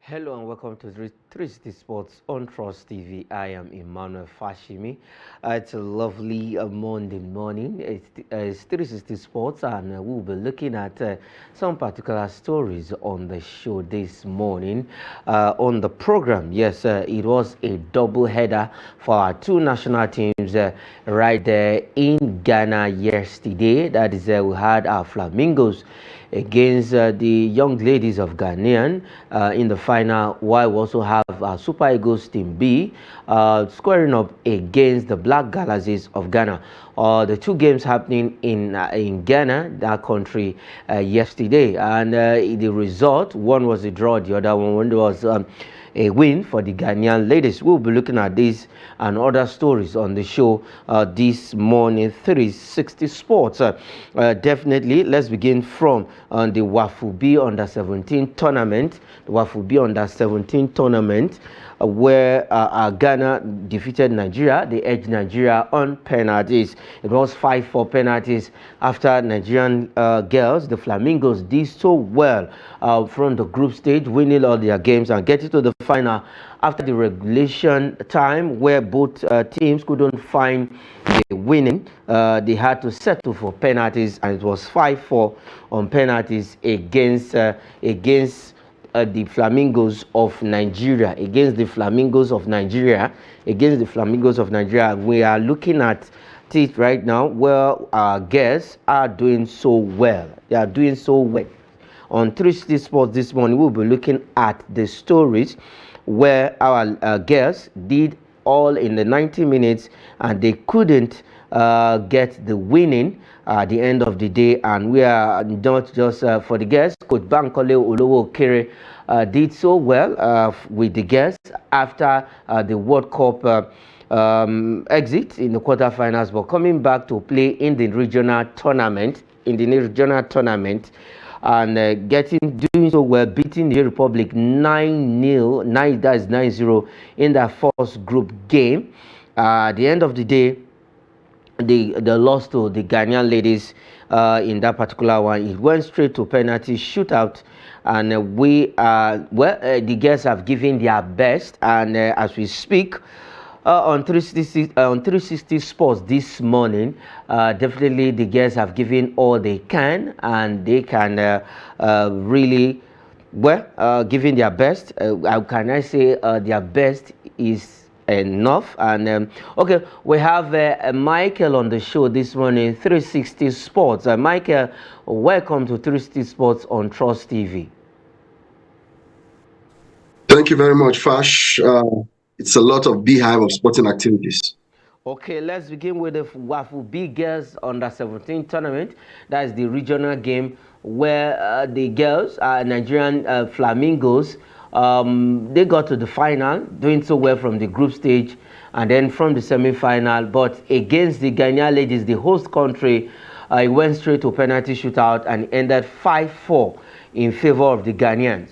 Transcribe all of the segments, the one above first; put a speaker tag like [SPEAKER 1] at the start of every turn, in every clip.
[SPEAKER 1] Hello and welcome to 360 Sports on Trust TV. I am Emmanuel Fashimi. It's a lovely Monday morning. It's 360 Sports, and we'll be looking at some particular stories on the show this morning. On the program, yes, it was a double header for our two national teams right there in Ghana yesterday. That is, we had our Flamingos against the young ladies of Ghanaian in the final, while we also have Super Eagles Team B squaring up against the Black Galaxies of Ghana. The two games happening in Ghana, that country, yesterday, and the result, one was a draw, the other one was a win for the Ghanaian ladies. We'll be looking at this and other stories on the show this morning. 360 Sports. Definitely, let's begin from the Wafubi Under-17 tournament. The Wafubi Under-17 tournament, where Ghana defeated Nigeria. They edged Nigeria on penalties. It was 5-4 penalties after Nigerian girls, the Flamingos, did so well from the group stage, winning all their games and getting to the final after the regulation time, where both teams couldn't find the winning. They had to settle for penalties, and it was 5-4 on penalties against the Flamingos of Nigeria. Against the Flamingos of Nigeria. We are looking at it right now, where our girls are doing so well. They are doing so well. On 360 Sports this morning, we'll be looking at the stories where our girls did all in the 90 minutes and they couldn't get the winning at the end of the day. And we are not just for the girls. Coach Bankole Olowo Kere did so well with the girls after the World Cup exit in the quarterfinals, but coming back to play in the regional tournament, and doing so well, beating the Republic 9-0, that is 9-0 in their first group game. At the end of the day, they lost to the Ghanaian ladies in that particular one. It went straight to penalty shootout, and the girls have given their best, and as we speak, on 360 Sports this morning, definitely the girls have given all they can, and they can really giving their best. How can I say their best is enough? And okay, we have Michael on the show this morning, 360 Sports. Michael, welcome to 360 Sports on Trust TV.
[SPEAKER 2] Thank you very much, Fash. It's a lot of beehive of sporting activities.
[SPEAKER 1] Okay, let's begin with the Wafubi Girls Under-17 tournament. That is the regional game where the girls, Nigerian Flamingos, they got to the final, doing so well from the group stage, and then from the semi-final. But against the Ghanaian ladies, the host country, it went straight to penalty shootout and ended 5-4 in favor of the Ghanaians.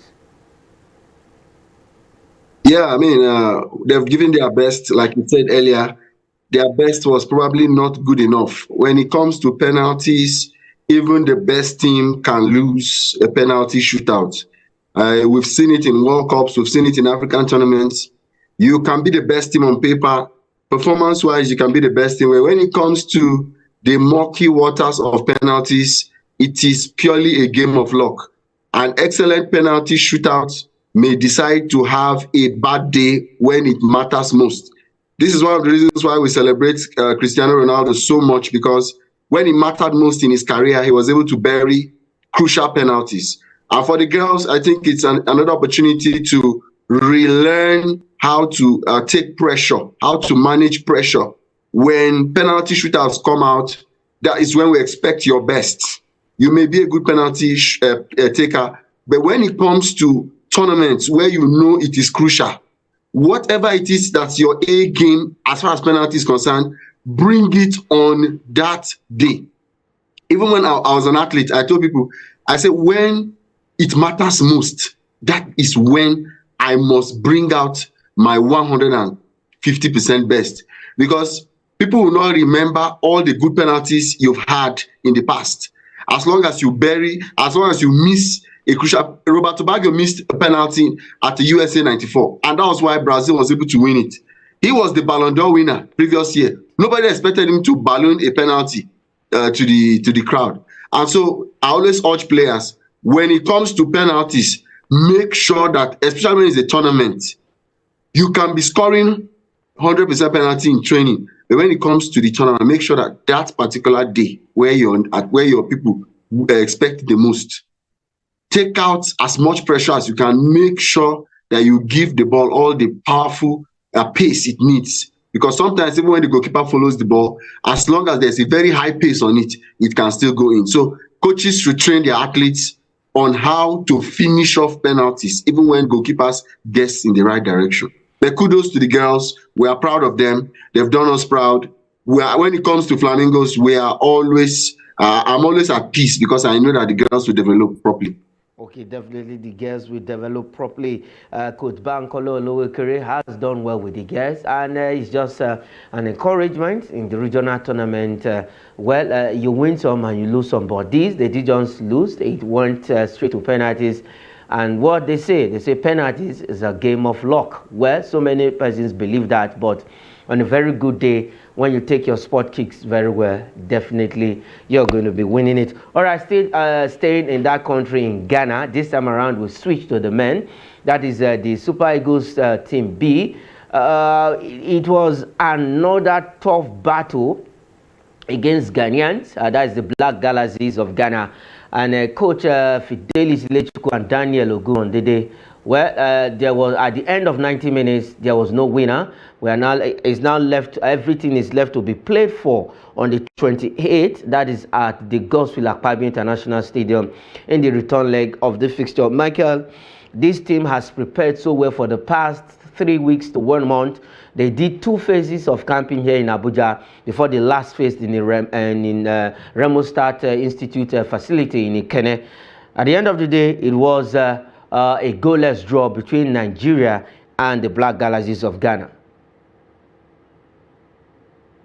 [SPEAKER 2] Yeah, I mean, they've given their best. Like you said earlier, their best was probably not good enough. When it comes to penalties, even the best team can lose a penalty shootout. We've seen it in World Cups. We've seen it in African tournaments. You can be the best team on paper. Performance-wise, you can be the best team. When it comes to the murky waters of penalties, it is purely a game of luck. An excellent penalty shootout may decide to have a bad day when it matters most. This is one of the reasons why we celebrate Cristiano Ronaldo so much, because when it mattered most in his career, he was able to bury crucial penalties. And for the girls, I think it's another opportunity to relearn how to take pressure, how to manage pressure. When penalty shootouts come out, that is when we expect your best. You may be a good penalty taker, but when it comes to tournaments where you know it is crucial, whatever it is that's your A game as far as penalty is concerned, bring it on that day. Even when I was an athlete, I told people, I said, when it matters most, that is when I must bring out my 150% best, because people will not remember all the good penalties you've had in the past. As long as you miss a crucial. Roberto Baggio missed a penalty at the USA 94, and that was why Brazil was able to win it. He was the Ballon d'Or winner previous year. Nobody expected him to balloon a penalty to the crowd. And so I always urge players, when it comes to penalties, make sure that, especially when it's a tournament, you can be scoring 100% penalty in training, but when it comes to the tournament, make sure that that particular day where your people expect the most, take out as much pressure as you can. Make sure that you give the ball all the powerful pace it needs, because sometimes even when the goalkeeper follows the ball, as long as there's a very high pace on it, it can still go in. So coaches should train their athletes on how to finish off penalties, even when goalkeepers guess in the right direction. But kudos to the girls. We are proud of them. They've done us proud. When it comes to Flamingos, we are always, I'm always at peace, because I know that the girls will develop properly.
[SPEAKER 1] Okay, definitely the girls will develop properly. Coach Bankole Olowokere has done well with the girls, and it's just an encouragement in the regional tournament. You win some and you lose some, but they did just lose. It went straight to penalties. And what they say penalties is a game of luck. Well, so many persons believe that, but on a very good day, when you take your spot kicks very well, definitely you're going to be winning it. All right, still staying in that country, in Ghana. This time around, we'll switch to the men. That is the Super Eagles Team B. It was another tough battle against Ghanaians. That is the Black Galaxies of Ghana. And Coach Fidelis Lechuku and Daniel Ogunondede. Well, there was, at the end of 90 minutes, there was no winner. Everything is left to be played for on the 28th. That is at the Godswill Akpabio International Stadium in the return leg of the fixture. Michael, this team has prepared so well for the past 3 weeks to 1 month. They did 2 phases of camping here in Abuja before the last phase in the Remo Start Institute facility in Ikene. At the end of the day, it was a goalless draw between Nigeria and the Black Galaxies of Ghana.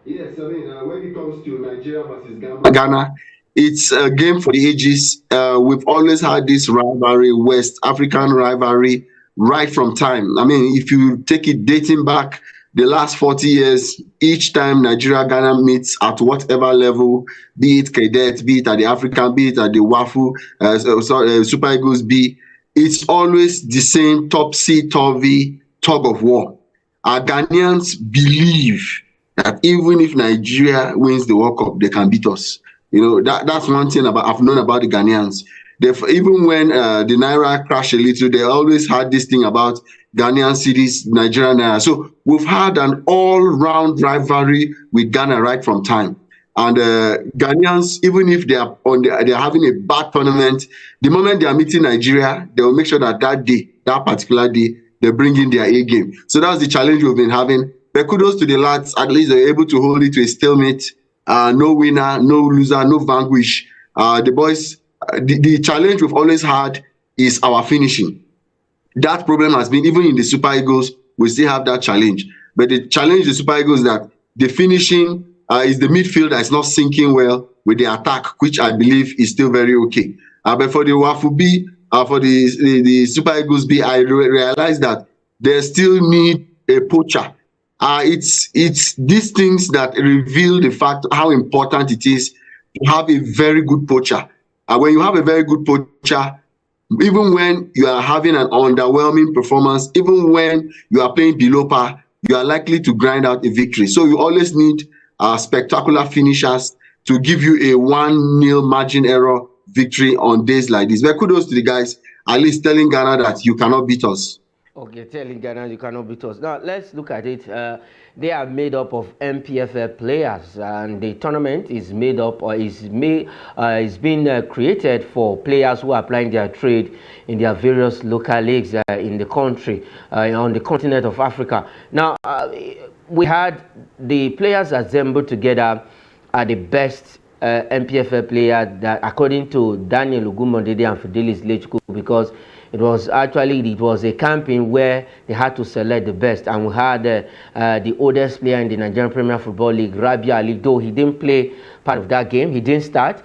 [SPEAKER 2] Yes, I mean, when it comes to Nigeria versus Ghana, it's a game for the ages. We've always had this rivalry, West African rivalry, right from time. I mean, if you take it dating back the last 40 years, each time Nigeria Ghana meets at whatever level, be it cadet, be it at the African, be it at the WAFU, Super Eagles B, it's always the same topsy-turvy tug of war. Our Ghanaians believe that even if Nigeria wins the World Cup, they can beat us. You know, that's one thing I've known about the Ghanaians. Even when the Naira crashed a little, they always had this thing about Ghanaian cities, Nigerian Naira. So we've had an all-round rivalry with Ghana right from time. And Ghanaians, even if they're having a bad tournament, the moment they are meeting Nigeria, they will make sure that that particular day, they bring in their A game. So that's the challenge we've been having. But kudos to the lads, at least they're able to hold it to a stalemate. No winner, no loser, no vanquish. The boys, the challenge we've always had is our finishing. That problem has been, even in the Super Eagles, we still have that challenge. But the challenge the Super Eagles is that the finishing is the midfield that is not syncing well with the attack, which I believe is still very okay. But for the WAFU B, for the Super Eagles B, I realized that they still need a poacher. It's these things that reveal the fact how important it is to have a very good poacher. When you have a very good poacher, even when you are having an underwhelming performance, even when you are playing below par, you are likely to grind out a victory. So you always need spectacular finishers to give you a 1-0 margin error victory on days like this. But kudos to the guys, at least telling Ghana that you cannot beat us.
[SPEAKER 1] Okay, telling Ghana you cannot beat us. Now, let's look at it. They are made up of MPFL players, and the tournament is made up, or is being created for players who are applying their trade in their various local leagues in the country, on the continent of Africa. Now, we had the players assembled together are the best MPFL player, that, according to Daniel Ogunondede and Fidelis Lechuku, because it was a campaign where they had to select the best, and we had the oldest player in the Nigerian Premier Football League, Rabia Ali, though he didn't play part of that game, he didn't start.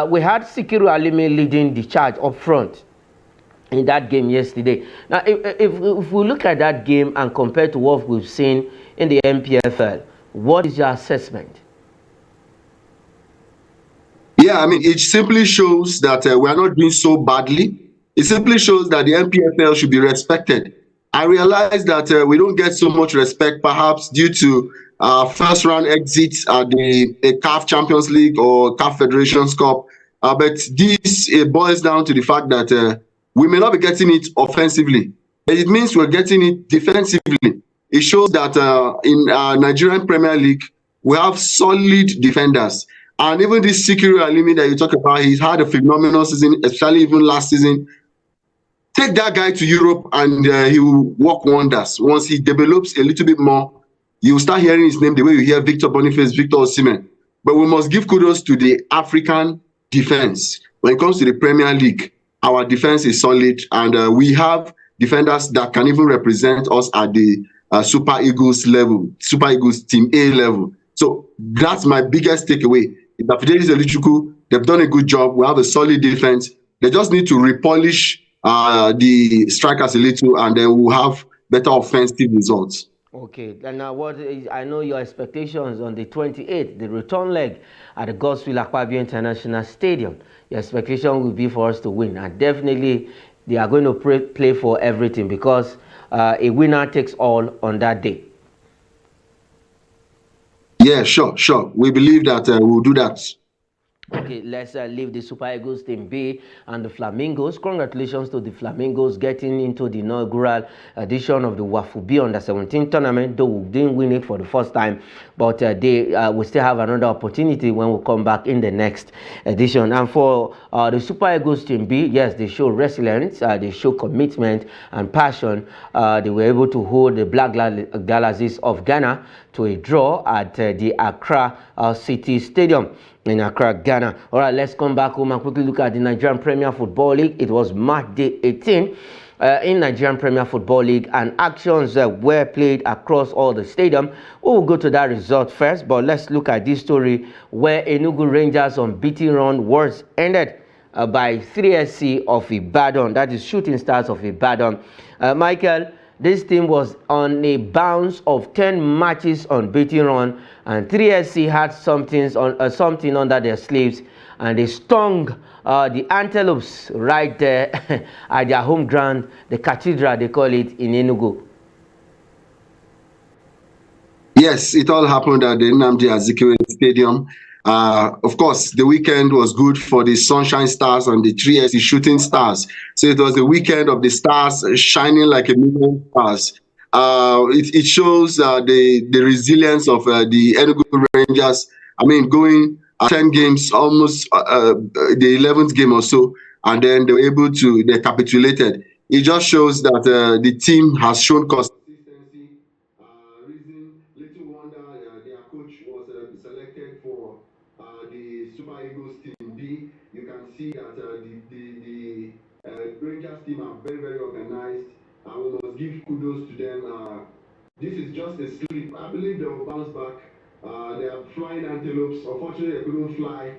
[SPEAKER 1] We had Sikiru Alimi leading the charge up front. in that game yesterday. Now, if we look at that game and compare to what we've seen in the MPFL, what is your assessment?
[SPEAKER 2] Yeah, I mean, it simply shows that we are not doing so badly. It simply shows that the MPFL should be respected. I realize that we don't get so much respect, perhaps due to first round exits at the CAF Champions League or CAF Federations Cup. But this boils down to the fact that we may not be getting it offensively, but it means we're getting it defensively. It shows that in Nigerian Premier League, we have solid defenders. And even this Sikiru Alimi that you talk about, he's had a phenomenal season, especially even last season. Take that guy to Europe and he will work wonders. Once he develops a little bit more, you will start hearing his name the way you hear Victor Boniface, Victor Osimhen. But we must give kudos to the African defense. When it comes to the Premier League, our defense is solid, and we have defenders that can even represent us at the Super Eagles level, Super Eagles Team A level. So that's my biggest takeaway. The Fidelis Elichukwu, they've done a good job. We have a solid defense. They just need to repolish the strikers a little, and then we'll have better offensive results.
[SPEAKER 1] Okay, and now what is, I know your expectations on the 28th, the return leg at the Godswill Akpabio International Stadium. Your expectation will be for us to win, and definitely they are going to play for everything, because a winner takes all on that day.
[SPEAKER 2] Yeah, sure. We believe that we'll do that.
[SPEAKER 1] Okay, let's leave the Super Eagles Team B and the Flamingos. Congratulations to the Flamingos getting into the inaugural edition of the Wafubi Under-17 tournament, though we didn't win it for the first time, but they will still have another opportunity when we come back in the next edition. And for the Super Eagles Team B, yes, they show resilience, they show commitment and passion. They were able to hold the Black Galaxies of Ghana to a draw at the Accra City Stadium in Accra, Ghana. All right, let's come back home and quickly look at the Nigerian Premier Football League. It was match day 18 in Nigerian Premier Football League, and actions were played across all the stadium. We will go to that result first, but let's look at this story where Enugu Rangers' unbeaten run was ended by 3SC of Ibadan, that is Shooting Stars of Ibadan. Michael, this team was on a bounce of 10 matches unbeaten run, and 3SC had something under their sleeves, and they stung the Antelopes right there at their home ground, the Cathedral they call it, in Enugu.
[SPEAKER 2] Yes, it all happened at the Nnamdi Azikiwe Stadium. Of course, the weekend was good for the Sunshine Stars and the 3SC Shooting Stars. So it was the weekend of the stars shining like a million stars. It shows the resilience of the Enugu Rangers. I mean, going 10 games, almost the 11th game or so, and then they capitulated. It just shows that the team has shown consistency. Reason little wonder their coach was selected for the Super Eagles Team B. You can see that the Rangers team are very, very organized. We must give kudos to them. This is just a slip. I believe they will bounce back. They are flying Antelopes. Unfortunately, they couldn't fly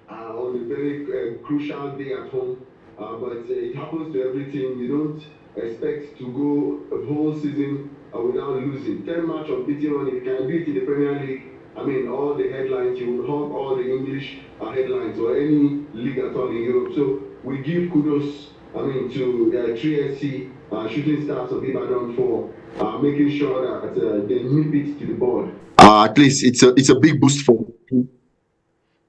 [SPEAKER 2] on a very crucial day at home. But it happens to every team. You don't expect to go a whole season without losing. 10 match unbeaten run. If you can do it in the Premier League, I mean, all the headlines, you will hug all the English headlines or any league at all in Europe. So we give kudos, I mean, to 3SC Shooting Stars of Ibadan for making sure that they nip it to the board. At least it's a big boost for them.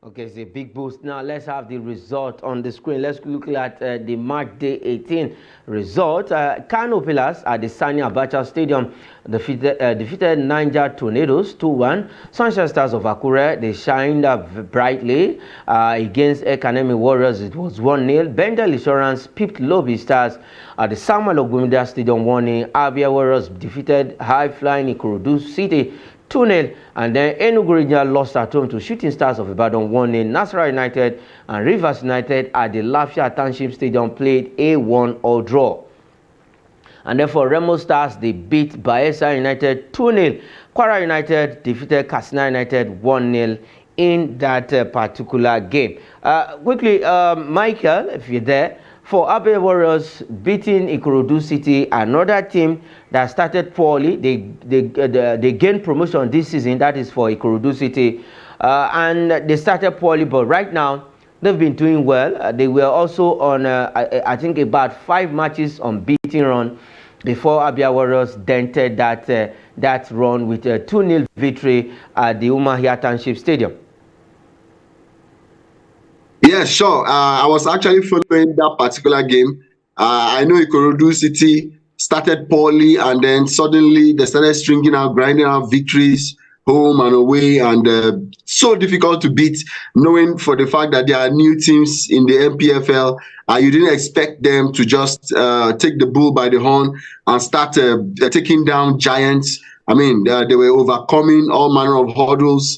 [SPEAKER 1] Okay, it's a big boost. Now let's have the result on the screen. Let's look at the March day 18 result. Kano Pillars at the Sani Abacha Stadium defeated Niger Tornadoes 2-1. Sunshine Stars of Akure, they shined up brightly against Ekanemi Warriors. It was 1-0. Bendel Insurance pipped Lobby Stars at the Samuel Ogumida Stadium 1-0. Abia Warriors defeated High Flying Ikorodu City 2-0, and then Enugu Rangers lost at home to Shooting Stars of Ibadan 1-0. Nasarawa United and Rivers United at the Lafia Township Stadium played a 1-all draw. And then for Remo Stars, they beat Bayelsa United 2-0. Kwara United defeated Katsina United 1-0 in that particular game. Quickly, Michael, if you're there, for Abia Warriors beating Ikorodu City, another team that started poorly. They gained promotion this season. That is for Ikorodu City, and they started poorly, but right now they've been doing well. They were also on, I think, about 5 matches unbeaten run before Abia Warriors dented that run with a 2-0 victory at the Umuahia Township Stadium.
[SPEAKER 2] Yeah, sure. I was actually following that particular game. I know Ikorodu City started poorly, and then suddenly they started stringing out, grinding out victories home and away, and so difficult to beat, knowing for the fact that there are new teams in the MPFL. You didn't expect them to just take the bull by the horn and start taking down giants. I mean, they were overcoming all manner of hurdles.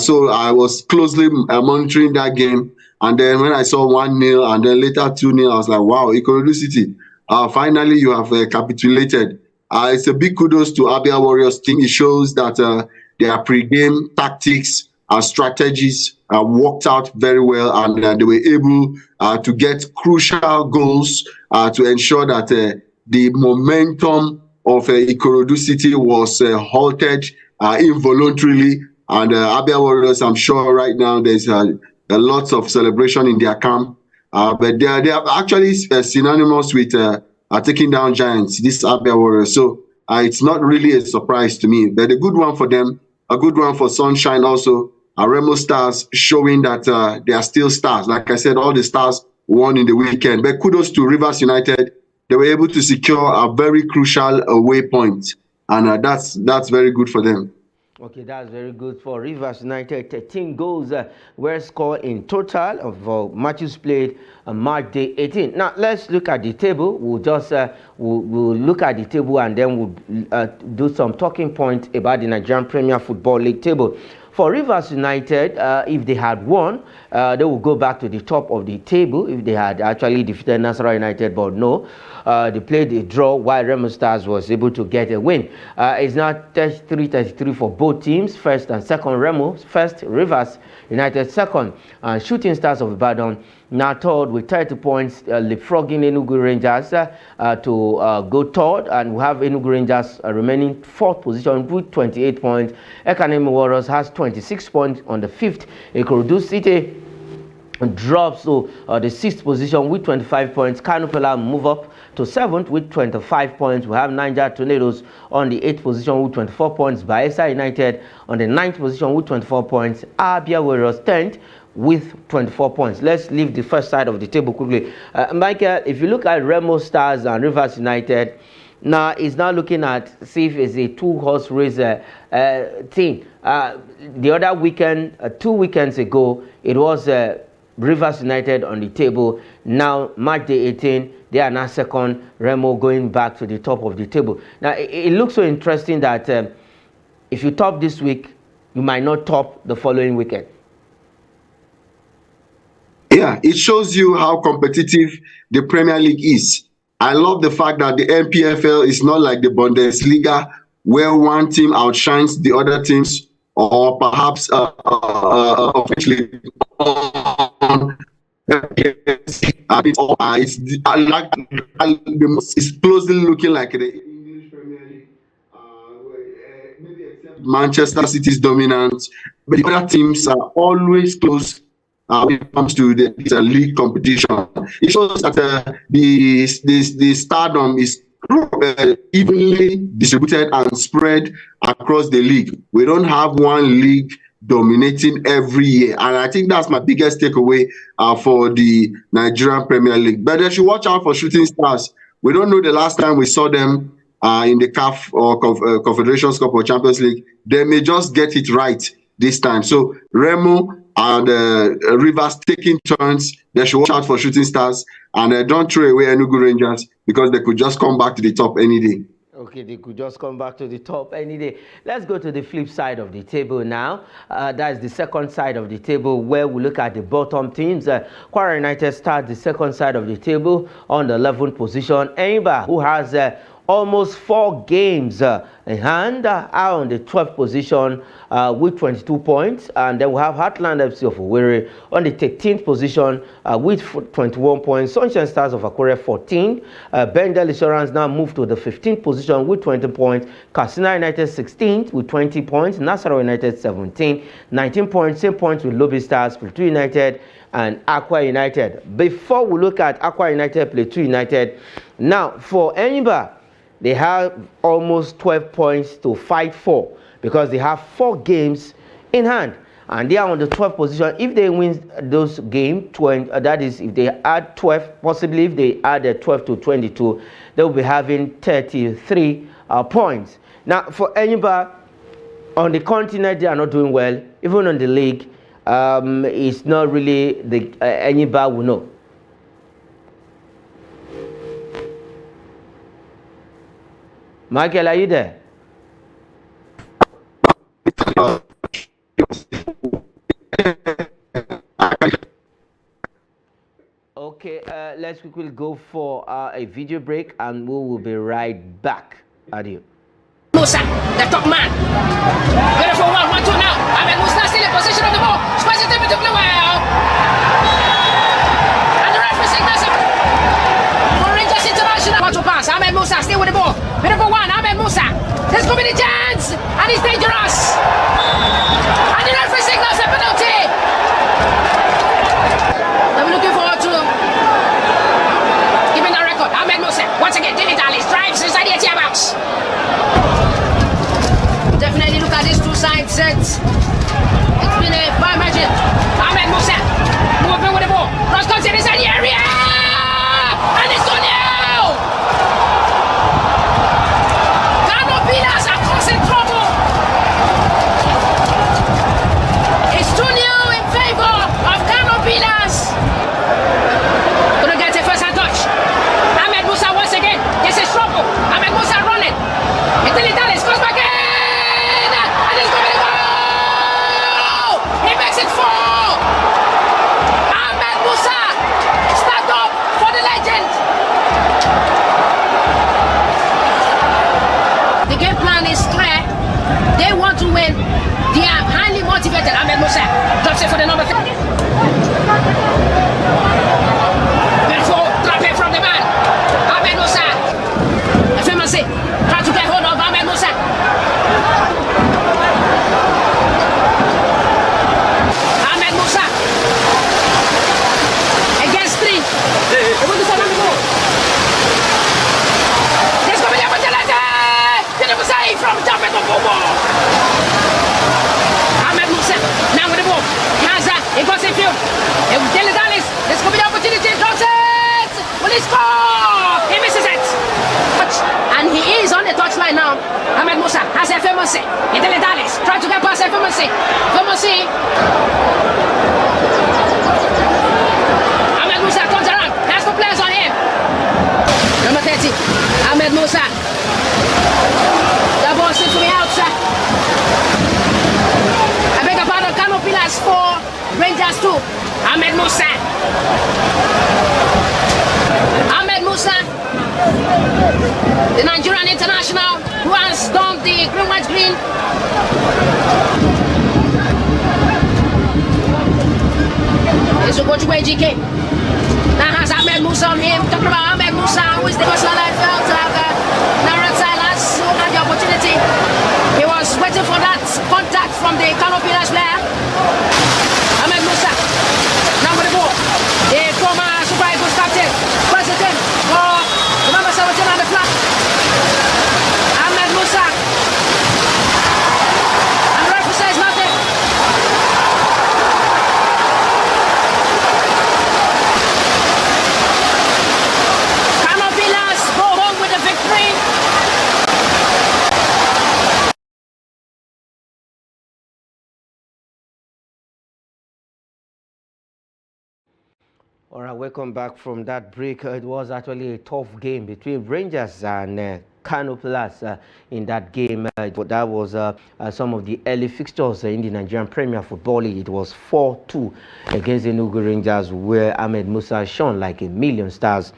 [SPEAKER 2] So I was closely monitoring that game. And then when I saw 1-0 and then later 2-0, I was like, wow, Ikorodu City, finally you have capitulated. It's a big kudos to Abia Warriors team. It shows that their pre-game tactics and strategies worked out very well, and they were able to get crucial goals to ensure that the momentum of Ikorodu City was halted involuntarily. And Abia Warriors, I'm sure right now there's lots of celebration in their camp, but they are actually synonymous with taking down giants, this Abia Warriors. So it's not really a surprise to me, but a good one for them, a good one for Sunshine also. Remo Stars showing that they are still stars. Like I said, all the stars won in the weekend. But kudos to Rivers United. They were able to secure a very crucial away point, and that's very good for them.
[SPEAKER 1] Okay, that's very good for Rivers United. 13 goals were scored in total of matches played on March day 18. Now, let's look at the table. We'll just we'll look at the table, and then we'll do some talking points about the Nigerian Premier Football League table. For Rivers United, if they had won, they will go back to the top of the table if they had actually defeated Nasarawa United, but no. They played a draw while Remo Stars was able to get a win. It's now 33-33 for both teams. First and second, Remo first, Rivers United second, and Shooting Stars of Ibadan now third with 30 points, leapfrogging Enugu Rangers to go third, and we have Enugu Rangers remaining fourth position with 28 points. Ekanemi Warriors has 26 points on the fifth. Ikorodu City drops to the sixth position with 25 points. Kanupela move up to seventh with 25 points. We have Niger Tornadoes on the eighth position with 24 points. Bayelsa United on the ninth position with 24 points. Abia Warriors 10th with 24 points. Let's leave the first side of the table quickly. Michael, if you look at Remo Stars and Rivers United, now it's now looking at see if it's a two-horse race thing. The other weekend, 2 weekends ago, it was Rivers United on the table. Now, March day 18, they are now second. Remo going back to the top of the table. Now, it looks so interesting that if you top this week, you might not top the following weekend.
[SPEAKER 2] Yeah, it shows you how competitive the Premier League is. I love the fact that the MPFL is not like the Bundesliga, where one team outshines the other teams, or perhaps officially it's closely looking like the English Premier League, maybe except Manchester City's dominance, but the other teams are always close when it comes to the league competition. It shows that the stardom is evenly distributed and spread across the league. We don't have one league dominating every year, and I think that's my biggest takeaway for the Nigerian Premier League. But they should watch out for Shooting Stars. We don't know the last time we saw them in the CAF or Confederations Cup or Champions League. They may just get it right this time. So Remo and Rivers taking turns. They should watch out for Shooting Stars, and don't throw away Enugu Rangers, because they could just come back to the top any day.
[SPEAKER 1] Okay, they could just come back to the top any day. Let's go to the flip side of the table now. That's the second side of the table, where we look at the bottom teams. Kwara United starts the second side of the table on the 11th position. Enyimba, who has almost 4 games in hand, are on the 12th position with 22 points. And then we have Heartland FC of Owerri on the 13th position with 21 points. Sunshine Stars of Akure 14. Bendel Insurance now moved to the 15th position with 20 points. Katsina United 16th with 20 points. Nasarawa United 17, 19 points. Same points with Lobby Stars, Plateau United, and Accra United. Before we look at Accra United, Plateau United, now for Enyimba, they have almost 12 points to fight for because they have 4 games in hand and they are on the 12th position. If they win those games, that is, if they add 12, possibly if they add 12 to 22, they will be having 33 points. Now, for Enyimba, on the continent, they are not doing well. Even on the league, it's not really the Enyimba we know. Michael, are you there? Okay, let's quickly go for a video break and we will be right back. Adieu.
[SPEAKER 3] Musa, the top man. Beautiful 1-1-2 now. Ahmed Musa still in possession of the ball. Spices it beautifully well. And the referee signals it. For Rangers International. What to pass? Ahmed Musa still with the ball. Beautiful one. Ahmed Musa. There's going to be the chance. And he's dangerous. And the referee signals a penalty. I'm looking forward to giving the record. Ahmed Musa. Once again, Dilly Dally drives inside the 18 box. Definitely look at these two sides. It's been a fine match. Ahmed Musa moving with the ball. Cross comes inside the area. And it's 2-0. Ghana Pillars are causing trouble. It's 2-0 in favor of Ghana Pillars. Gonna get a first hand touch. Ahmed Musa once again. This is trouble. Ahmed Musa running. Italy Dallas goes back in. Ahmed Musa drops it for the number 3. Beautiful drop it from the man. Ahmed Musa. FMC trying to get hold of Ahmed Musa. Ahmed Musa against 3. There's going to be the opportunity. Beautiful save from David Obobo. Now with the ball, Gaza, he goes in field. Dilly Dallas, this could be the opportunity, drops it! Will he score? He misses it! And he is on the touchline now. Ahmed Musa has FMC. Dilly Dallas trying to get past FMC. Ahmed Musa comes around, has 2 players on him. Number 30, Ahmed Musa. The ball seems to be outside. Pillars for Rangers 2. Ahmed Musa. Ahmed Musa, the Nigerian international who has done the green, white, green. This will go to AGK. Now has Ahmed Musa on him. Talking about Ahmed Musa, who is the personal life out of Nara Silas, who had the opportunity. He was waiting for that contact from the Ghana Pillars player. Ahmed Musa, now with the ball. The former Super Eagles captain, president for the number 17 on the flag. Ahmed Musa. And the referee says nothing. Ghana Pillars go home with the victory.
[SPEAKER 1] All right, welcome back from that break. It was actually a tough game between Rangers and Ghana Pillars in that game. But that was some of the early fixtures in the Nigerian Premier Football League. It was 4-2 against the Enugu Rangers, where Ahmed Musa shone like a million stars.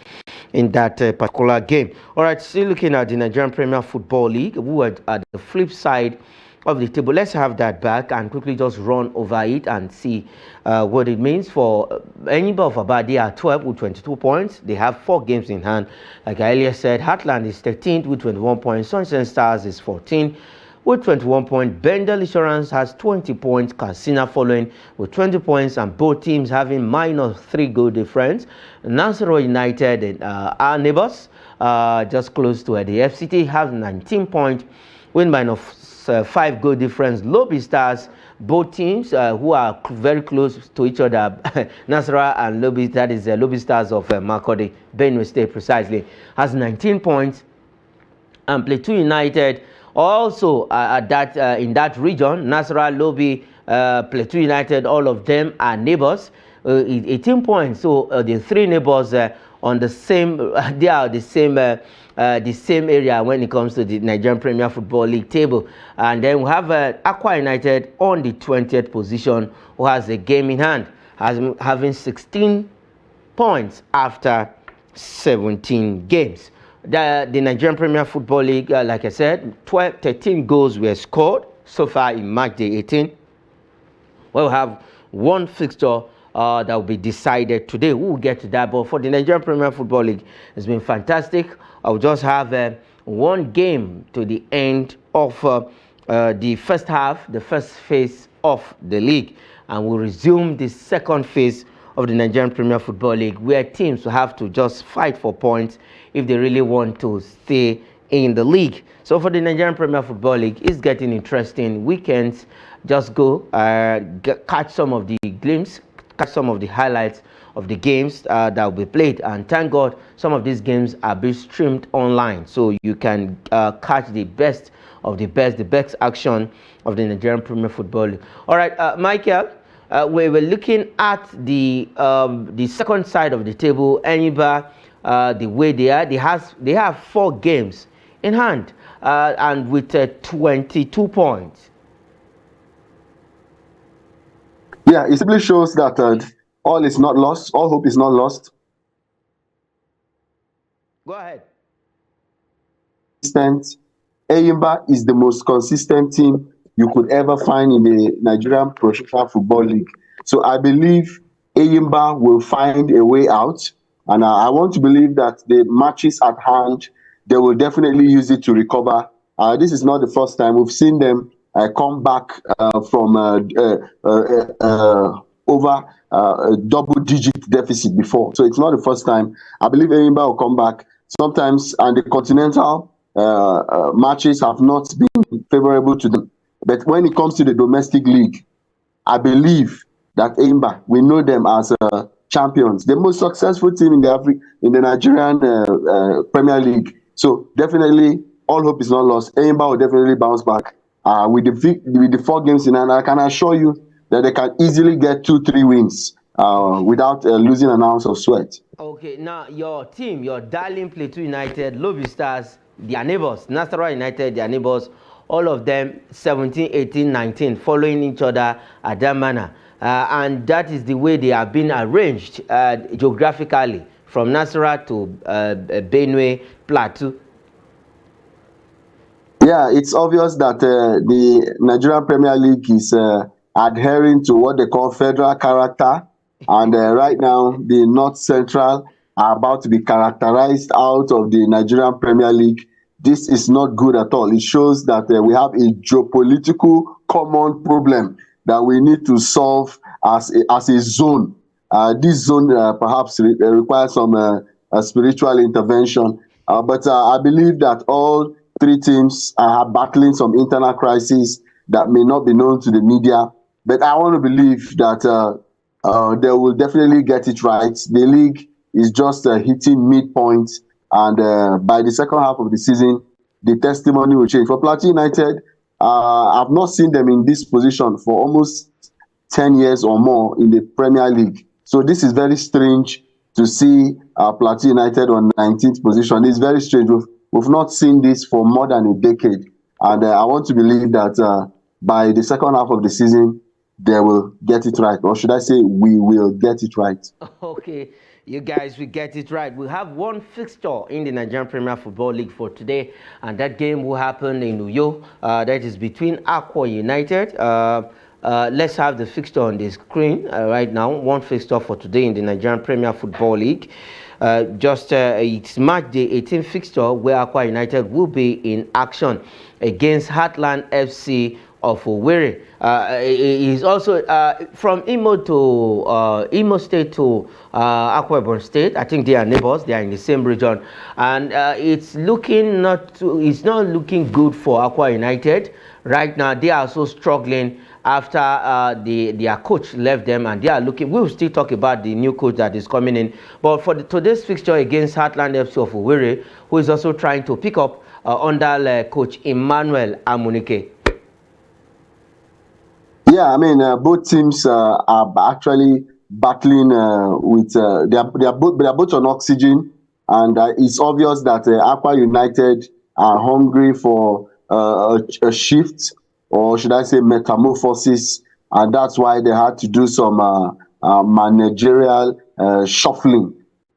[SPEAKER 1] in that particular game. All right, still looking at the Nigerian Premier Football League, who are at the flip side of the table. Let's have that back and quickly just run over it and see what it means for Enyimba of Aba. They are 12 with 22 points. They have 4 games in hand. Like I earlier said, Heartland is 13th with 21 points. Sunshine Stars is 14 with 21 points. Bendel Insurance has 20 points. Katsina following with 20 points, and both teams having -3 goal difference. Nasarawa United and our neighbors just close to the FCT have 19 points, win -5 goal difference. Lobby Stars, both teams who are very close to each other, Nasarawa and Lobby, that is Lobby Stars of Makurdi, Benue State precisely, has 19 points. And Plateau United also in that region, Nasarawa, Lobby, Plateau United, all of them are neighbors, 18 points. So the 3 neighbors on the same, they are the same area when it comes to the Nigerian Premier Football League table. And then we have Accra United on the 20th position, who has a game in hand, having 16 points after 17 games. The Nigerian Premier Football League, like I said, 13 goals were scored so far in March the 18th. We'll have one fixture that will be decided today. We will get to that. But for the Nigerian Premier Football League, it's been fantastic. I'll just have one game to the end of the first half, the first phase of the league. And we'll resume the second phase of the Nigerian Premier Football League, where teams will have to just fight for points if they really want to stay in the league. So for the Nigerian Premier Football League, it's getting interesting. Weekends, just go catch some of the glimpses, catch some of the highlights of the games that will be played. And thank God some of these games are being streamed online, so you can catch the best of the best action of the Nigerian Premier Football League. All right, Michael, we were looking at the second side of the table. Enyimba, the way they are, they have 4 games in hand and with 22 points.
[SPEAKER 2] Yeah, it simply shows that all is not lost. All hope is not lost.
[SPEAKER 1] Go ahead.
[SPEAKER 2] Enyimba is the most consistent team you could ever find in the Nigerian Professional Football League. So I believe Enyimba will find a way out. And I want to believe that the matches at hand, they will definitely use it to recover. This is not the first time. We've seen them come back from over a double-digit deficit before. So it's not the first time. I believe Enyimba will come back. Sometimes, and the continental matches have not been favorable to them. But when it comes to the domestic league, I believe that Enyimba, we know them as champions, the most successful team in the Nigerian Premier League. So definitely, all hope is not lost. Enyimba will definitely bounce back with the 4 games in hand. I can assure you that they can easily get 2-3 wins without losing an ounce of sweat.
[SPEAKER 1] Okay, now your team, your darling Plateau United, Lobby Stars, their neighbors, Nasarawa United, their neighbors, all of them 17, 18, 19, following each other at that manner. And that is the way they have been arranged geographically, from Nasarawa to Benue, Plateau.
[SPEAKER 2] Yeah, it's obvious that the Nigerian Premier League is adhering to what they call federal character. And right now, the North Central are about to be characterized out of the Nigerian Premier League. This is not good at all. It shows that we have a geopolitical common problem that we need to solve as a zone. This zone perhaps requires some spiritual intervention. But I believe that all 3 teams are battling some internal crises that may not be known to the media. But I want to believe that they will definitely get it right. The league is just hitting midpoint. And by the second half of the season, the testimony will change. For Plateau United, I've not seen them in this position for almost 10 years or more in the Premier League. So this is very strange to see Plateau United on 19th position. It's very strange. We've not seen this for more than a decade. And I want to believe that by the second half of the season, they will get it right. Or should I say, we will get it right.
[SPEAKER 1] Okay. You guys will get it right. We have one fixture in the Nigerian Premier Football League for today, and that game will happen in Uyo. That is between Accra United. Let's have the fixture on the screen right now. One fixture for today in the Nigerian Premier Football League. It's match day 18 fixture where Accra United will be in action against Heartland FC of Owerri. Is also from Imo State to Akwa Ibom State. I think they are neighbors. They are in the same region, and it's not looking good for Akwa United right now. They are also struggling after their coach left them, and they are looking. We'll still talk about the new coach that is coming in, but for today's fixture against Heartland FC of Owerri, who is also trying to pick up under coach Emmanuel Amunike.
[SPEAKER 2] Yeah, I mean, both teams are actually battling with they are both on oxygen, and it's obvious that Accra United are hungry for a shift, or should I say metamorphosis, and that's why they had to do some managerial shuffling.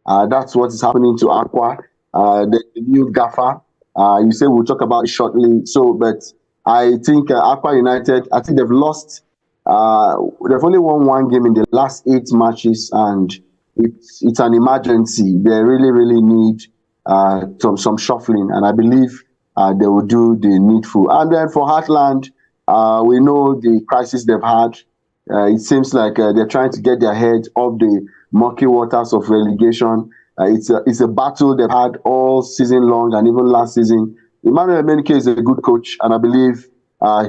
[SPEAKER 2] That's what is happening to Accra. The new gaffer. You say we'll talk about it shortly. So, but I think Accra United, I think they've lost. They've only won one game in the last 8 matches, and it's an emergency. They really need some shuffling, and I believe they will do the needful. And then for Heartland, we know the crisis they've had. It seems like they're trying to get their head off the murky waters of relegation. It's a battle they've had all season long, and even last season. Emmanuel Menike is a good coach, and I believe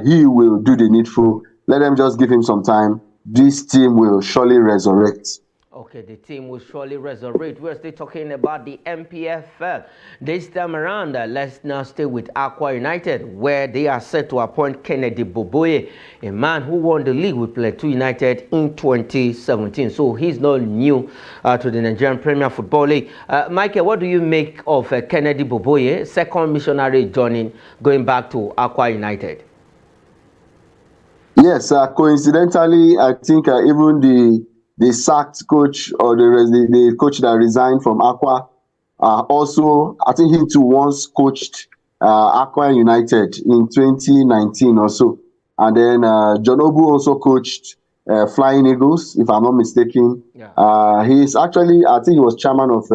[SPEAKER 2] he will do the needful. Let them just give him some time. This team will surely resurrect.
[SPEAKER 1] Okay, the team will surely resurrect. We're still talking about the MPFL. This time around, let's now stay with Accra United, where they are set to appoint Kennedy Boboye, a man who won the league with Plateau United in 2017. So he's not new to the Nigerian Premier Football League. Michael, what do you make of Kennedy Boboye, second missionary journey going back to Accra United?
[SPEAKER 2] Yes, coincidentally, I think even the sacked coach, or the coach that resigned from Accra, also, I think he too once coached Accra United in 2019 or so. And then John Obu also coached Flying Eagles, if I'm not mistaken. Yeah. He's actually, I think he was chairman of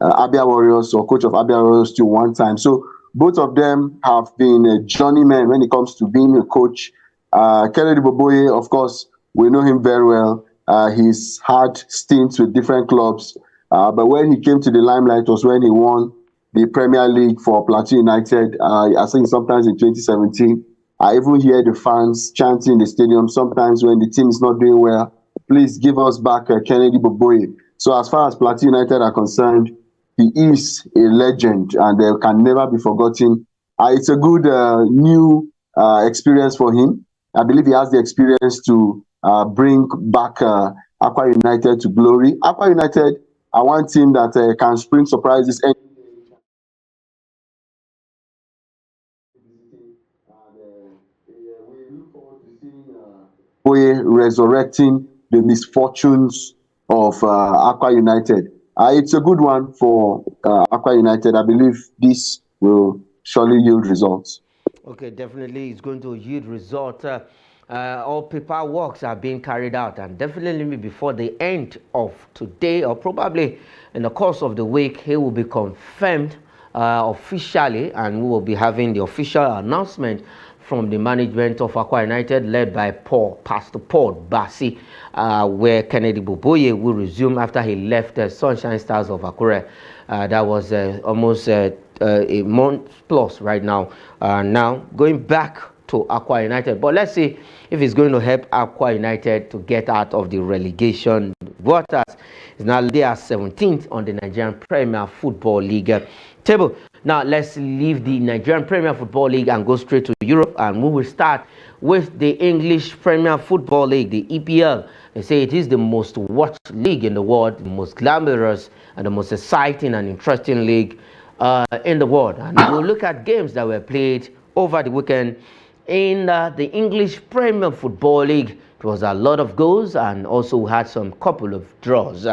[SPEAKER 2] Abia Warriors, or coach of Abia Warriors too one time. So both of them have been journeymen when it comes to being a coach. Kennedy Boboye, of course, we know him very well. He's had stints with different clubs, but when he came to the limelight was when he won the Premier League for Plateau United. I think sometimes in 2017. I even hear the fans chanting in the stadium sometimes when the team is not doing well. Please give us back Kennedy Boboye. So as far as Plateau United are concerned, he is a legend, and they can never be forgotten. It's a good new experience for him. I believe he has the experience to bring back Accra United to glory. Accra United are one team that can spring surprises. We look forward to seeing resurrecting the misfortunes of Accra United. It's a good one for Accra United. I believe this will surely yield results.
[SPEAKER 1] Okay, definitely it's going to yield results. All paperwork are being carried out, and definitely before the end of today, or probably in the course of the week, he will be confirmed officially, and we will be having the official announcement from the management of Accra United, led by Pastor Paul Bassi, where Kennedy Boboye will resume after he left the Sunshine Stars of Accra. That was almost a month plus right now. Now going back to Accra United, but let's see if it's going to help Accra United to get out of the relegation waters. Now they are 17th on the Nigerian Premier Football League table. Now let's leave the Nigerian Premier Football League and go straight to Europe, and we will start with the English Premier Football League, the EPL. They say it is the most watched league in the world, the most glamorous and the most exciting and interesting league in the world. And we'll look at games that were played over the weekend in the English Premier Football League. It was a lot of goals, and also had some couple of draws.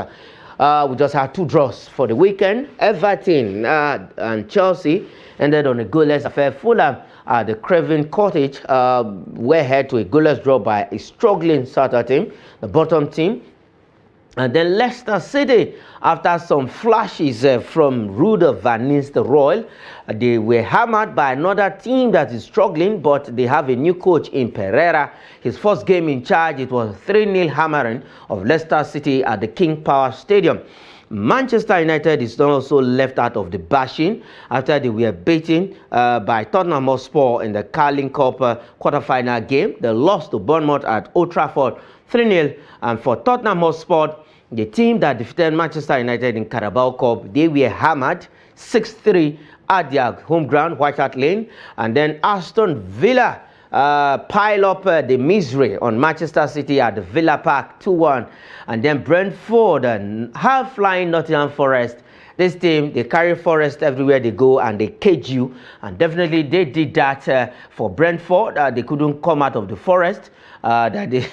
[SPEAKER 1] We just had 2 draws for the weekend. Everton and Chelsea ended on a goalless affair. Fulham at the Craven Cottage were head to a goalless draw by a struggling Sutter team, the bottom team. And then Leicester City, after some flashes from Ruud van Nistelrooy, they were hammered by another team that is struggling, but they have a new coach in Pereira. His first game in charge, it was 3-0 hammering of Leicester City at the King Power Stadium. Manchester United is also left out of the bashing after they were beaten by Tottenham Hotspur in the Carling Cup quarter-final game. They lost to Bournemouth at Old Trafford 3-0, and for Tottenham Hotspur, the team that defeated Manchester United in Carabao Cup, they were hammered 6-3 at their home ground, White Hart Lane. And then Aston Villa pile up the misery on Manchester City at the Villa Park 2-1. And then Brentford and high-flying Nottingham Forest. This team, they carry Forest everywhere they go and they cage you. And definitely they did that for Brentford. They couldn't come out of the forest. Nottingham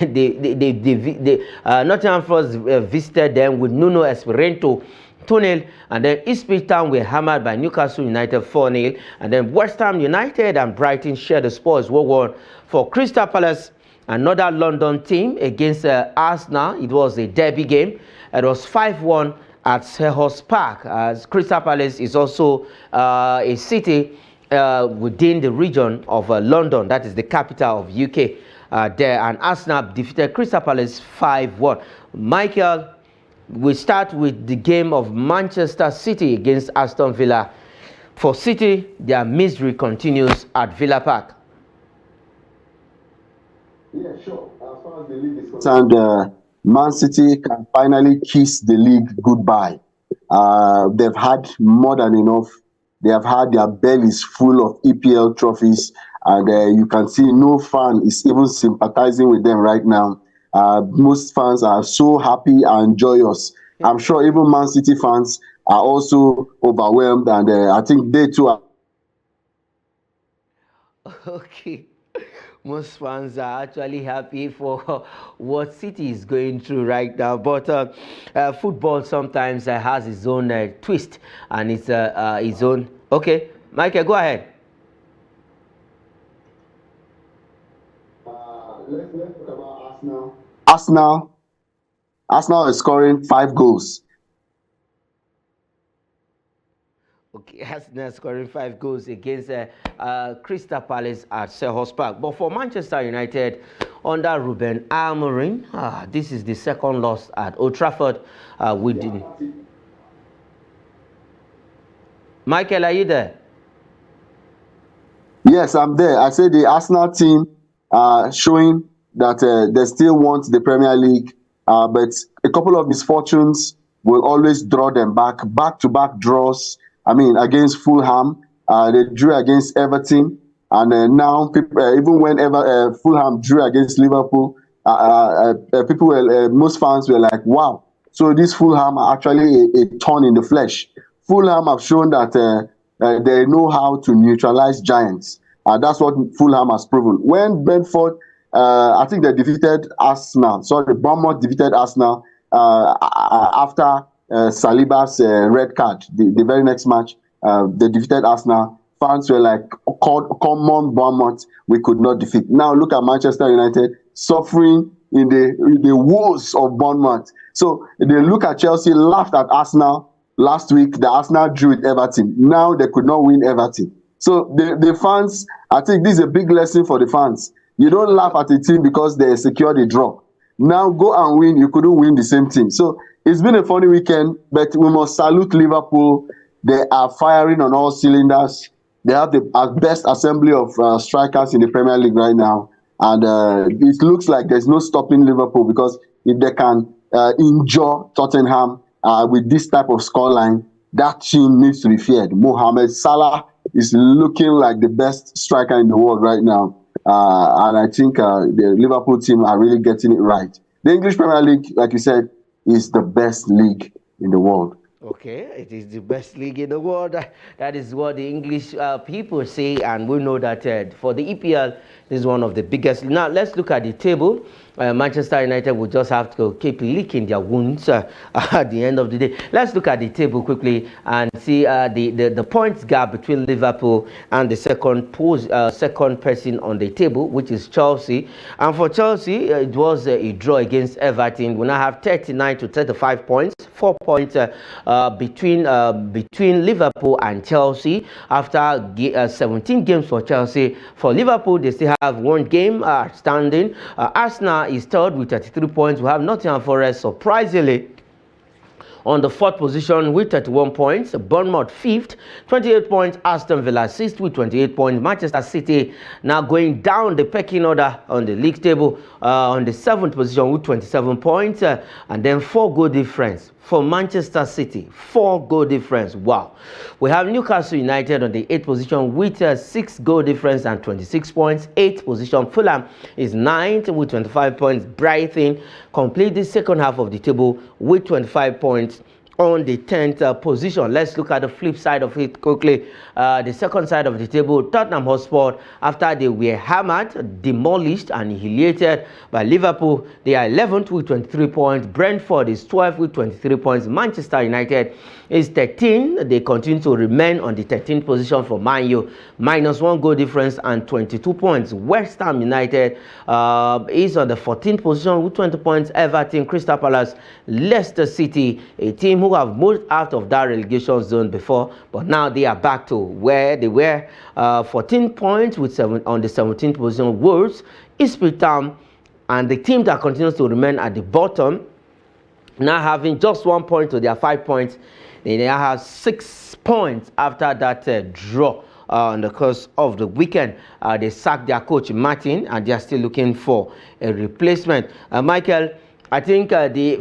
[SPEAKER 1] Forest visited them with Nuno Espirito 2-0, and then Ipswich Town were hammered by Newcastle United 4-0, and then West Ham United and Brighton shared the spoils 1-1. For Crystal Palace, another London team against Arsenal, it was a derby game. It was 5-1 at Selhurst Park, as Crystal Palace is also a city within the region of London, that is the capital of UK. There, and Arsenal defeated Crystal Palace 5-1. Michael, we start with the game of Manchester City against Aston Villa. For City, their misery continues at Villa Park.
[SPEAKER 2] Yeah, sure. As far as the league is concerned, Man City can finally kiss the league goodbye. They've had more than enough. They have had their bellies full of EPL trophies. And you can see no fan is even sympathizing with them right now. Most fans are so happy and joyous. I'm sure even Man City fans are also overwhelmed, and I think they too are.
[SPEAKER 1] Okay. Most fans are actually happy for what City is going through right now. But football sometimes has its own twist and its own... Okay, Michael, go ahead.
[SPEAKER 2] Let's talk about Arsenal. Arsenal is scoring 5 goals.
[SPEAKER 1] Okay, Arsenal scoring 5 goals against Crystal Palace at Selhurst Park. But for Manchester United, under Ruben Amorim, this is the second loss at Old Trafford. Michael, are you there?
[SPEAKER 2] Yes, I'm there. I say the Arsenal team showing that they still want the Premier League, but a couple of misfortunes will always draw them back-to-back draws. I mean, against Fulham, they drew against Everton, and now people, even whenever Fulham drew against Liverpool, people were, most fans were like, wow, so these Fulham are actually a thorn in the flesh. Fulham have shown that they know how to neutralize giants. That's what Fulham has proven. When Brentford, I think they defeated Arsenal. Sorry, Bournemouth defeated Arsenal after Saliba's red card. The very next match, they defeated Arsenal. Fans were like, come on, Bournemouth, we could not defeat. Now look at Manchester United suffering in the woes of Bournemouth. So they look at Chelsea, laughed at Arsenal last week. The Arsenal drew with Everton. Now they could not win Everton. So the fans, I think this is a big lesson for the fans. You don't laugh at a team because they secured a draw. Now go and win. You couldn't win the same team. So it's been a funny weekend, but we must salute Liverpool. They are firing on all cylinders. They have the best assembly of strikers in the Premier League right now. And it looks like there's no stopping Liverpool, because if they can injure Tottenham with this type of scoreline, that team needs to be feared. Mohamed Salah is looking like the best striker in the world right now. And I think the Liverpool team are really getting it right. The English Premier League, like you said, is the best league in the world.
[SPEAKER 1] Okay, it is the best league in the world. That is what the English people say, and we know that for the EPL, this is one of the biggest. Now, let's look at the table. Manchester United will just have to keep licking their wounds at the end of the day. Let's look at the table quickly and see the points gap between Liverpool and the second person on the table, which is Chelsea. And for Chelsea, it was a draw against Everton. We now have 39 to 35 points, 4 points between Liverpool and Chelsea after 17 games for Chelsea. For Liverpool, they still have one game standing. Arsenal is third with 33 points. We have Nottingham Forest, surprisingly, on the fourth position with 31 points. Bournemouth fifth, 28 points. Aston Villa sixth with 28 points. Manchester City now going down the pecking order on the league table on the seventh position with 27 points. And then 4-goal difference for Manchester City. 4-goal difference. Wow. We have Newcastle United on the 8th position with 6-goal difference and 26 points. 8th position. Fulham is 9th with 25 points. Brighton complete the second half of the table with 25 points on the 10th position. Let's look at the flip side of it quickly. The second side of the table, Tottenham Hotspur, after they were hammered, demolished, and annihilated by Liverpool, they are 11th with 23 points. Brentford is 12th with 23 points. Manchester United is 13. They continue to remain on the 13th position for Man U, minus 1 goal difference and 22 points. West Ham United is on the 14th position with 20 points. Everton, Crystal Palace, Leicester City, a team who have moved out of that relegation zone before, but now they are back to where they were, 14 points with on the 17th position. Wolves, Ipswich Town, and the team that continues to remain at the bottom, now having just 1 point to their 5 points. They now have 6 points after that draw on the course of the weekend. They sacked their coach Martin, and they are still looking for a replacement. Michael, I think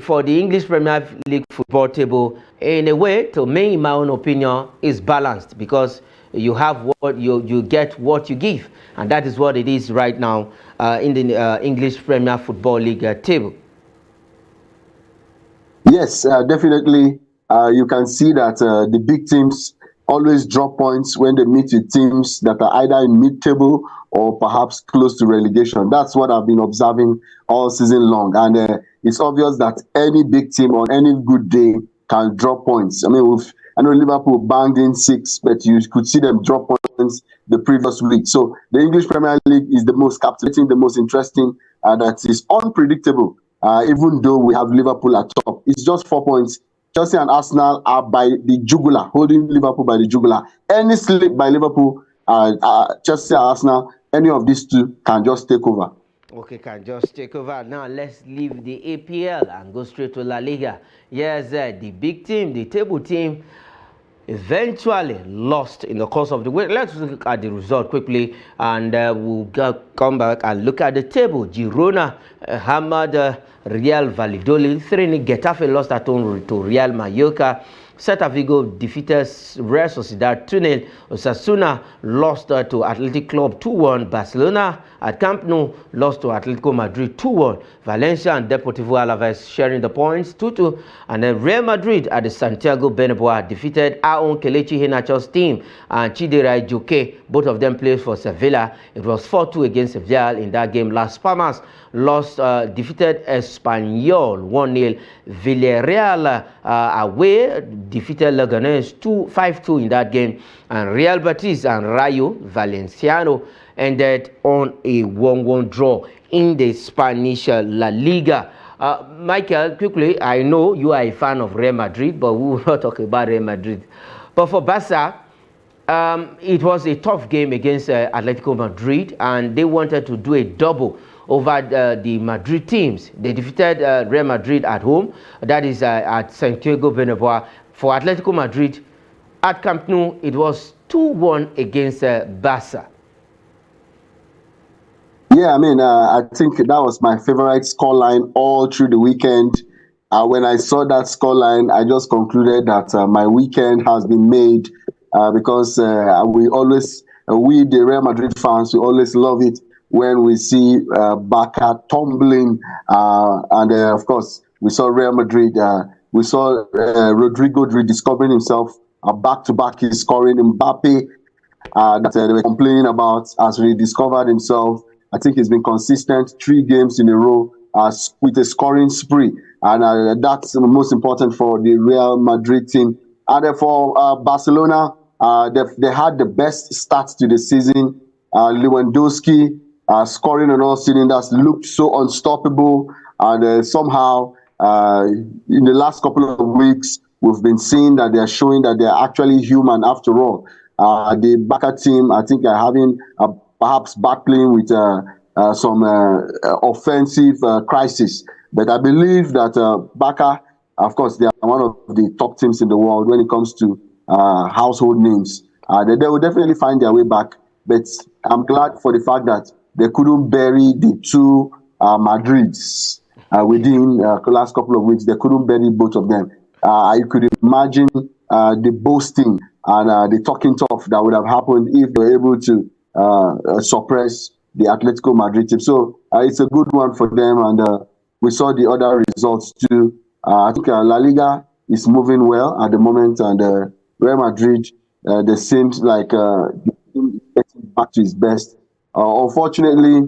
[SPEAKER 1] for the English Premier League football table, in a way, to me, in my own opinion, is balanced, because you have what you get what you give, and that is what it is right now in the English Premier Football League table.
[SPEAKER 2] Yes, definitely. You can see that the big teams always drop points when they meet with teams that are either in mid-table or perhaps close to relegation. That's what I've been observing all season long. And it's obvious that any big team on any good day can drop points. I mean, I know Liverpool banged in 6, but you could see them drop points the previous week. So the English Premier League is the most captivating, the most interesting, that is unpredictable. Even though we have Liverpool at top, it's just 4 points. Chelsea and Arsenal are by the jugular, holding Liverpool by the jugular. Any slip by Liverpool, Chelsea and Arsenal, any of these two can just take over.
[SPEAKER 1] Okay, can just take over. Now let's leave the APL and go straight to La Liga. Yes, the big team, the table team, eventually lost in the course of the week. Let's look at the result quickly, and we'll come back and look at the table. Girona hammered Real Valladolid 3-0. Getafe lost at home to Real Mallorca. Celta Vigo defeated Real Sociedad 2-0. Osasuna lost to Athletic Club 2-1. Barcelona at Camp Nou lost to Atletico Madrid 2-1. Valencia and Deportivo Alaves sharing the points 2-2. And then Real Madrid at the Santiago Bernabeu defeated our own Kelechi Iheanacho's team and Chidera Joke. Both of them played for Sevilla. It was 4-2 against Sevilla in that game. Las Palmas defeated Espanyol 1-0. Villarreal away defeated Leganés 5-2 in that game. And Real Betis and Rayo Valenciano ended on a 1-1 draw in the Spanish La Liga. Michael, quickly, I know you are a fan of Real Madrid, but we will not talk about Real Madrid. But for Barca, it was a tough game against Atletico Madrid, and they wanted to do a double over the Madrid teams. They defeated Real Madrid at home, that is at Santiago Bernabeu. For Atletico Madrid, at Camp Nou, it was 2-1 against Barca.
[SPEAKER 2] Yeah, I mean, I think that was my favorite scoreline all through the weekend. When I saw that scoreline, I just concluded that my weekend has been made because we the Real Madrid fans, we always love it when we see Barca tumbling. And of course, we saw Real Madrid We saw Rodrigo rediscovering himself. Back-to-back, he's scoring. Mbappe, that they were complaining about, has rediscovered himself. I think he's been consistent 3 games in a row with a scoring spree. And that's the most important for the Real Madrid team. And for Barcelona, they had the best start to the season. Lewandowski scoring on all cylinders, looked so unstoppable. And somehow, in the last couple of weeks, we've been seeing that they're showing that they're actually human after all. The Barca team, I think, are having perhaps battling with some offensive crisis. But I believe that Barca, of course, they are one of the top teams in the world when it comes to household names. They will definitely find their way back. But I'm glad for the fact that they couldn't bury the 2 Madrids within the last couple of weeks. They couldn't bury both of them. I could imagine the boasting and the talking tough that would have happened if they were able to suppress the Atletico Madrid team. So it's a good one for them, and we saw the other results too. I think La Liga is moving well at the moment, and Real Madrid, they seems like getting back to his best. Unfortunately,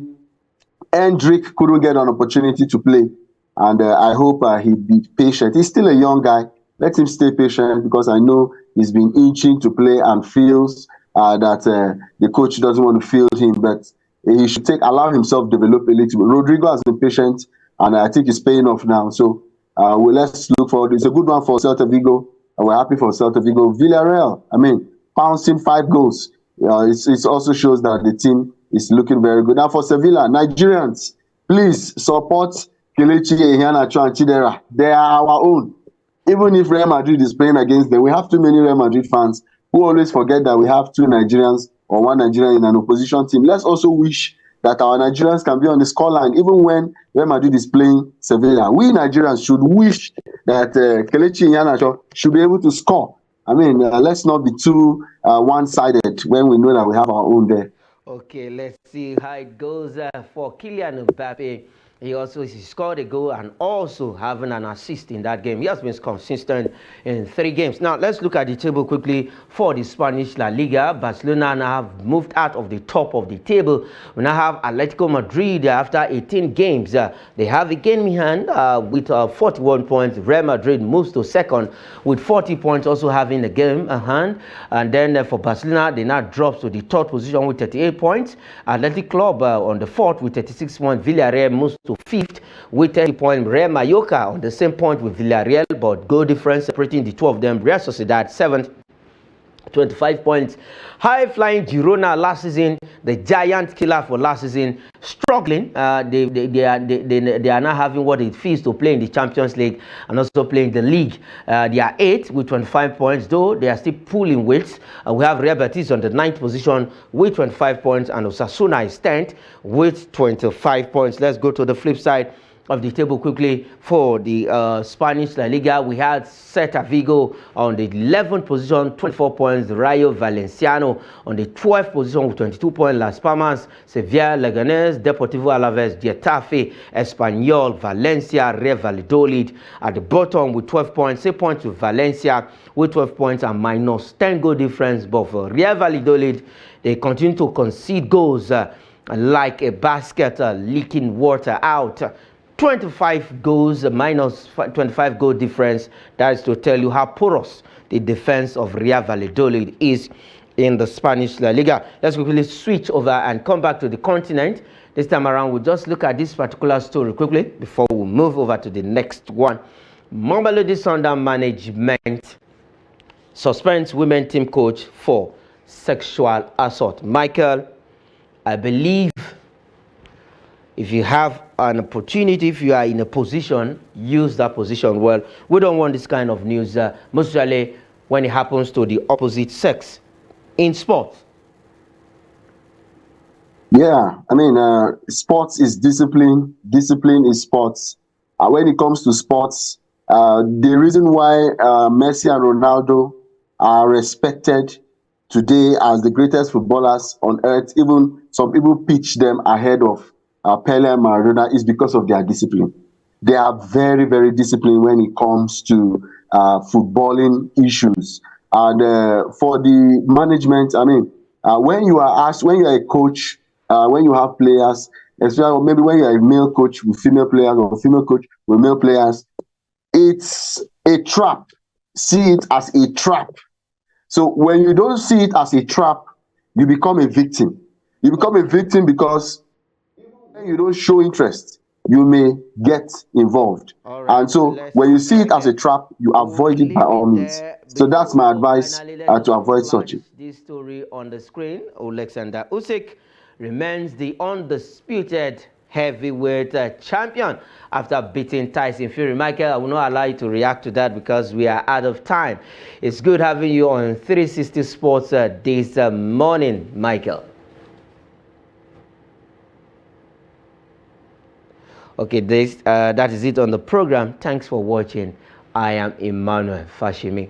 [SPEAKER 2] Hendrick couldn't get an opportunity to play, and I hope he'd be patient. He's still a young guy. Let him stay patient, because I know he's been itching to play and feels that the coach doesn't want to field him, but he should allow himself to develop a little bit. Rodrigo has been patient, and I think it's paying off now. So let's look forward. It's a good one for Celta Vigo, and we're happy for Celta Vigo. Villarreal, I mean, pouncing 5 goals. It also shows that the team is looking very good. Now for Sevilla, Nigerians, please support Kelechi Iheanacho and Chidera. They are our own. Even if Real Madrid is playing against them, we have too many Real Madrid fans who always forget that we have 2 Nigerians or 1 Nigerian in an opposition team. Let's also wish that our Nigerians can be on the scoreline even when Real Madrid is playing Sevilla. We Nigerians should wish that Kelechi Iheanacho should be able to score. I mean, let's not be too one-sided when we know that we have our own there.
[SPEAKER 1] Okay, let's see how it goes for Kylian Mbappe. He scored a goal and also having an assist in that game. He has been consistent in 3 games. Now, let's look at the table quickly for the Spanish La Liga. Barcelona now have moved out of the top of the table. We now have Atletico Madrid after 18 games. They have a game in hand with 41 points. Real Madrid moves to second with 40 points, also having a game in hand. And then for Barcelona, they now drops to the 3rd position with 38 points. Athletic Club on the 4th with 36 points. Villarreal moves to 5th with 30 points. Real Mallorca on the same point with Villarreal, but goal difference separating the 2 of them. Real Sociedad 7th, 25 points. High-flying Girona last season, the giant killer for last season, struggling. They are now having what it feels to play in the Champions League and also playing the league. They are 8th with 25 points, though they are still pulling weights. We have Real Betis on the 9th position with 25 points, and Osasuna is 10th with 25 points. Let's go to the flip side of the table quickly for the Spanish La Liga. We had Celta Vigo on the 11th position, 24 points. Rayo Valenciano on the 12th position with 22 points. Las Palmas, Sevilla, Leganés, Deportivo Alaves, Getafe, Espanyol, Valencia, Real Valladolid at the bottom with 12 points. 6 points with Valencia with 12 points and minus 10 goal difference. But for Real Valladolid, they continue to concede goals like a basket leaking water out. 25 goals minus 25 goal difference. That is to tell you how porous the defense of Real Valladolid is in the Spanish La Liga. Let's quickly switch over and come back to the continent. This time around, we'll just look at this particular story quickly before we move over to the next one. Mamelodi Sundowns management suspends women team coach for sexual assault. Michael, I believe if you have an opportunity, if you are in a position, use that position well. We don't want this kind of news, mostly when it happens to the opposite sex in sports.
[SPEAKER 2] Yeah, I mean, sports is discipline. Discipline is sports. When it comes to sports, the reason why Messi and Ronaldo are respected today as the greatest footballers on earth, even some people pitch them ahead of Pele and Maradona, is because of their discipline. they are very, very disciplined when it comes to footballing issues. And for the management, I mean, when you are asked, when you are a coach, when you have players, especially maybe when you are a male coach with female players or a female coach with male players, it's a trap. See it as a trap. So when you don't see it as a trap, you become a victim. You become a victim because when you don't show interest, you may get involved.
[SPEAKER 1] All right,
[SPEAKER 2] And so
[SPEAKER 1] let's
[SPEAKER 2] when you see it as
[SPEAKER 1] okay.
[SPEAKER 2] a trap, you
[SPEAKER 1] We'll
[SPEAKER 2] avoid it by
[SPEAKER 1] leave
[SPEAKER 2] all
[SPEAKER 1] it
[SPEAKER 2] means.
[SPEAKER 1] there.
[SPEAKER 2] So
[SPEAKER 1] Before
[SPEAKER 2] that's
[SPEAKER 1] we
[SPEAKER 2] my
[SPEAKER 1] go,
[SPEAKER 2] advice
[SPEAKER 1] finally, let us
[SPEAKER 2] to
[SPEAKER 1] just
[SPEAKER 2] avoid
[SPEAKER 1] flash
[SPEAKER 2] such.
[SPEAKER 1] this story on the screen. Alexander Usyk remains the undisputed heavyweight champion after beating Tyson Fury. Michael, I will not allow you to react to that because we are out of time. It's good having you on 360 Sports this morning, Michael. Okay, that is it on the program. Thanks for watching. I am Emmanuel Fashimi.